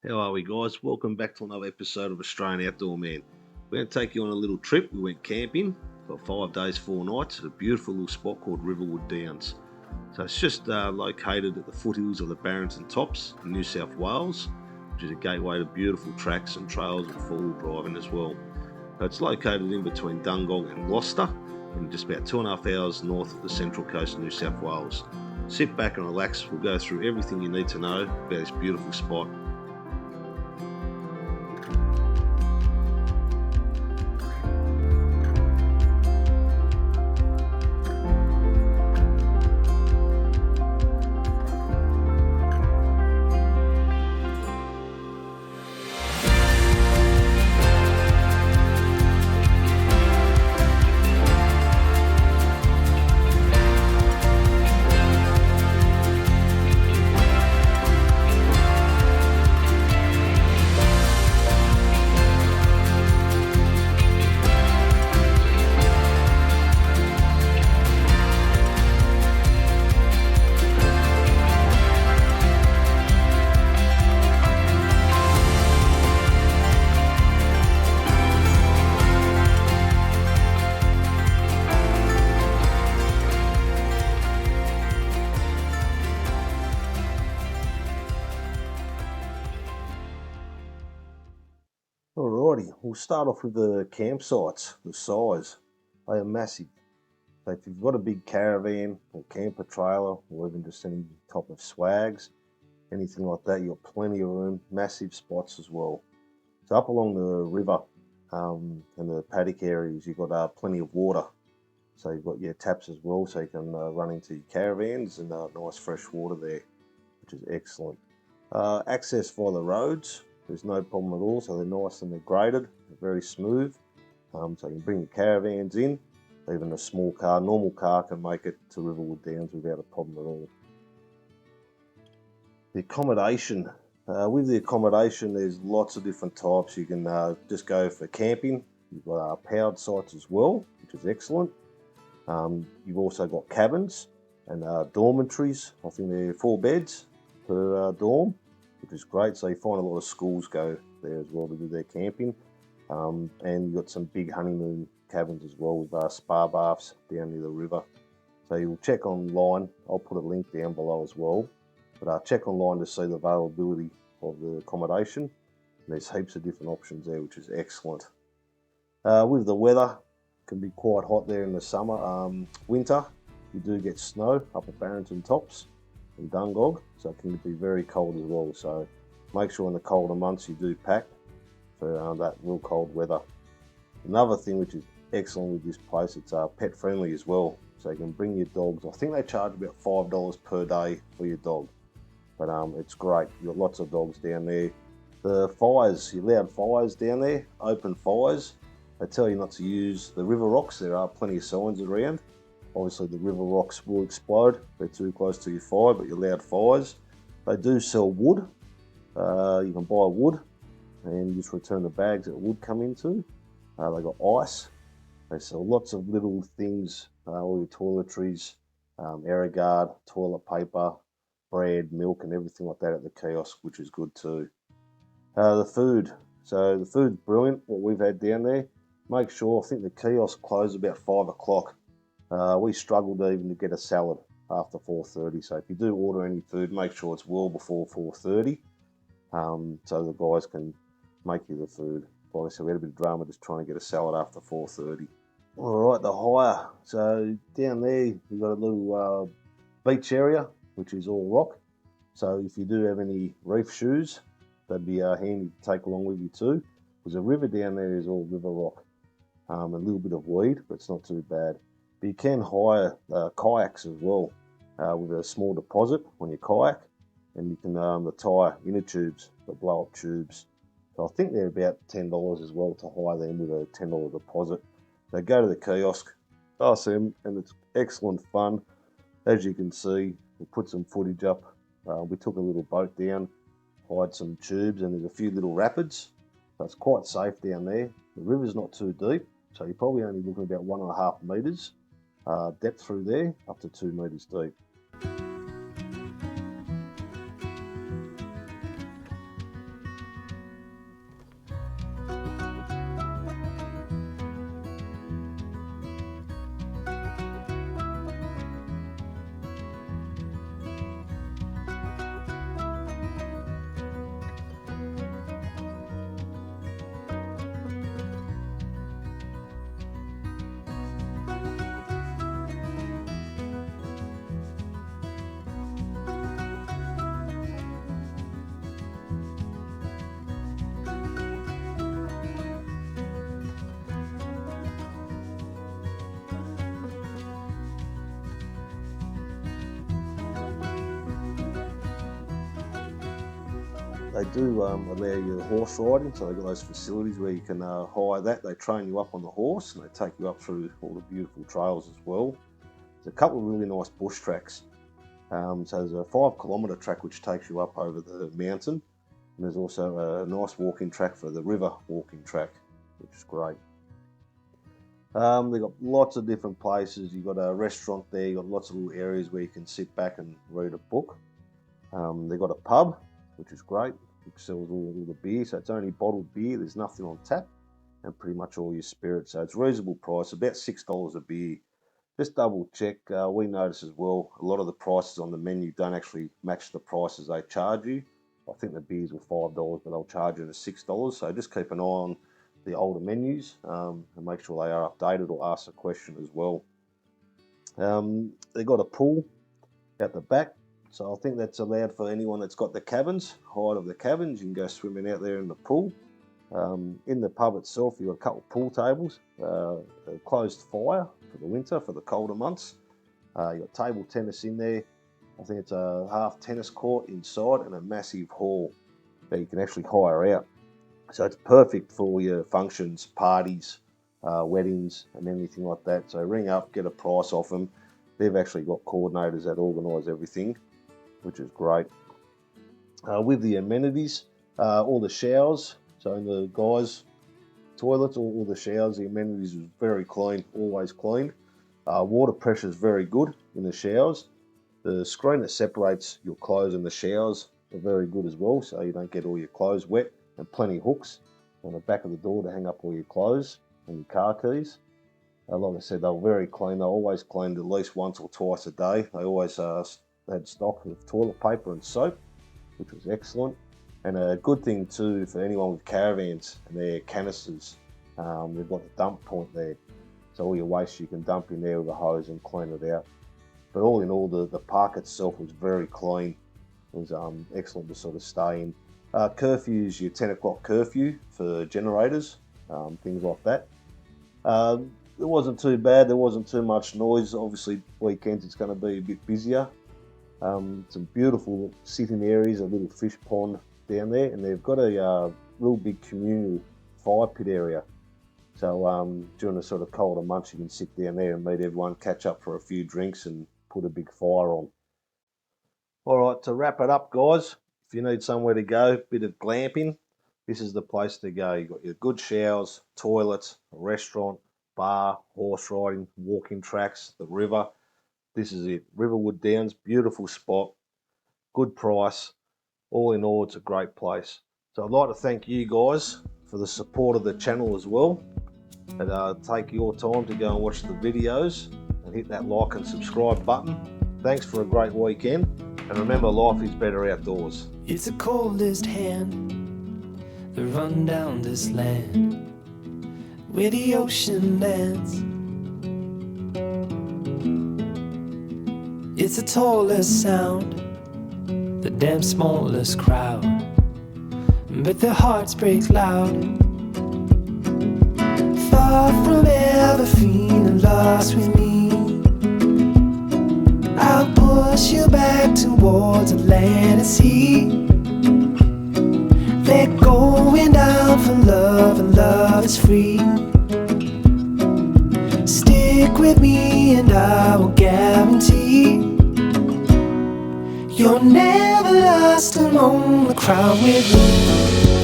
How are we, guys? Welcome back to another episode of Australian Outdoor Man. We're going to take you on a little trip. We went camping for 5 days, 4 nights at a beautiful little spot called Riverwood Downs. So it's just located at the foothills of the Barrington Tops in New South Wales, which is a gateway to beautiful tracks and trails and four-wheel driving as well. So it's located in between Dungog and Gloucester, and just about 2.5 hours north of the central coast of New South Wales. Sit back and relax. We'll go through everything you need to know about this beautiful spot. Alrighty, we'll start off with the campsites, the size. They are massive. So if you've got a big caravan or camper trailer or even just any type of swags, anything like that, you've got plenty of room, massive spots as well. So up along the river and the paddock areas, you've got plenty of water. So you've got your taps as well, so you can run into your caravans and nice fresh water there, which is excellent. Access via the roads, there's no problem at all, so they're nice and they're graded, they're very smooth. So you can bring your caravans in, even a small car, normal car can make it to Riverwood Downs without a problem at all. The accommodation, with the accommodation there's lots of different types. You can just go for camping, you've got powered sites as well, which is excellent. You've also got cabins and dormitories. I think they're 4 beds per dorm, which is great. So you find a lot of schools go there as well to do their camping. And you've got some big honeymoon cabins as well with spa baths down near the river. So you'll check online. I'll put a link down below as well. But check online to see the availability of the accommodation. There's heaps of different options there, which is excellent. With the weather, it can be quite hot there in the summer. Winter, you do get snow up at Barrington Tops and Dungog, so it can be very cold as well. So make sure in the colder months you do pack for that real cold weather. Another thing which is excellent with this place, it's pet friendly as well. So you can bring your dogs. I think they charge about $5 per day for your dog, but it's great. You've got lots of dogs down there. The fires, you're allowed fires down there, open fires. They tell you not to use the river rocks. There are plenty of signs around. Obviously the river rocks will explode if they're too close to your fire, but you're allowed fires. They do sell wood. You can buy wood and just return the bags that wood come into. They got ice. They sell lots of little things, all your toiletries, Aerogard, toilet paper, bread, milk and everything like that at the kiosk, which is good too. The food. So the food's brilliant, what we've had down there. Make sure, I think the kiosk closed about 5 o'clock. We struggled even to get a salad after 4:30. So if you do order any food, make sure it's well before 4:30, so the guys can make you the food. Like I said, we had a bit of drama just trying to get a salad after 4:30. All right, the hire. So down there, you've got a little beach area, which is all rock. So if you do have any reef shoes, that'd be handy to take along with you too, because the river down there is all river rock. A little bit of weed, but it's not too bad. But you can hire kayaks as well with a small deposit on your kayak, and you can tie inner tubes, the blow-up tubes. So I think they're about $10 as well to hire them with a $10 deposit. So go to the kiosk, ask them, and it's excellent fun. As you can see, we'll put some footage up. We took a little boat down, hired some tubes, and there's a few little rapids. So it's quite safe down there. The river's not too deep, so you're probably only looking about 1.5 metres depth through there, up to 2 metres deep. They do allow you horse riding, so they've got those facilities where you can hire that. They train you up on the horse and they take you up through all the beautiful trails as well. There's a couple of really nice bush tracks. So there's a 5 kilometre track which takes you up over the mountain. And there's also a nice walking track for the river walking track, which is great. They've got lots of different places. You've got a restaurant there, you've got lots of little areas where you can sit back and read a book. They've got a pub, which is great, which sells all the beer, so it's only bottled beer, there's nothing on tap, and pretty much all your spirits. So it's reasonable price, about $6 a beer. Just double check, we notice as well, a lot of the prices on the menu don't actually match the prices they charge you. I think the beers were $5, but they'll charge you at $6, so just keep an eye on the older menus and make sure they are updated, or ask a question as well. They've got a pool at the back, so I think that's allowed for anyone that's got the cabins, height of the cabins. You can go swimming out there in the pool. In the pub itself, you've got a couple of pool tables, a closed fire for the winter, for the colder months. You've got table tennis in there. I think it's a half tennis court inside and a massive hall that you can actually hire out. So it's perfect for your functions, parties, weddings and anything like that. So ring up, get a price off them. They've actually got coordinators that organise everything, which is great. With the amenities, all the showers, so in the guys' toilets, all the showers, the amenities is very clean, always clean. Water pressure is very good in the showers. The screen that separates your clothes and the showers are very good as well, so you don't get all your clothes wet. And plenty of hooks on the back of the door to hang up all your clothes and your car keys. Like I said, they were very clean. They always cleaned at least once or twice a day. They always had stock of toilet paper and soap, which was excellent. And a good thing too for anyone with caravans and their canisters, they've got a dump point there. So all your waste you can dump in there with a hose and clean it out. But all in all, the park itself was very clean. It was excellent to sort of stay in. Curfews, your 10 o'clock curfew for generators, things like that. It wasn't too bad, there wasn't too much noise. Obviously weekends it's going to be a bit busier. Some beautiful sitting areas, a little fish pond down there, and they've got a real big communal fire pit area. So during the sort of colder months you can sit down there and meet everyone, catch up for a few drinks and put a big fire on. Alright, to wrap it up guys, if you need somewhere to go, bit of glamping, this is the place to go. You've got your good showers, toilets, a restaurant, bar, horse riding, walking tracks, the river. This is it. Riverwood Downs, beautiful spot, good price. All in all, it's a great place. So I'd like to thank you guys for the support of the channel as well. And take your time to go and watch the videos and hit that like and subscribe button. Thanks for a great weekend. And remember, life is better outdoors. It's the coldest hand that run down this land where the ocean lands. It's the tallest sound, the damn smallest crowd, but their hearts break loud. Far from ever feeling lost with me, I'll push you back towards the land and sea. They're going down for love, and love is free. Stick with me and I will guarantee you're never lost alone the crowd with me.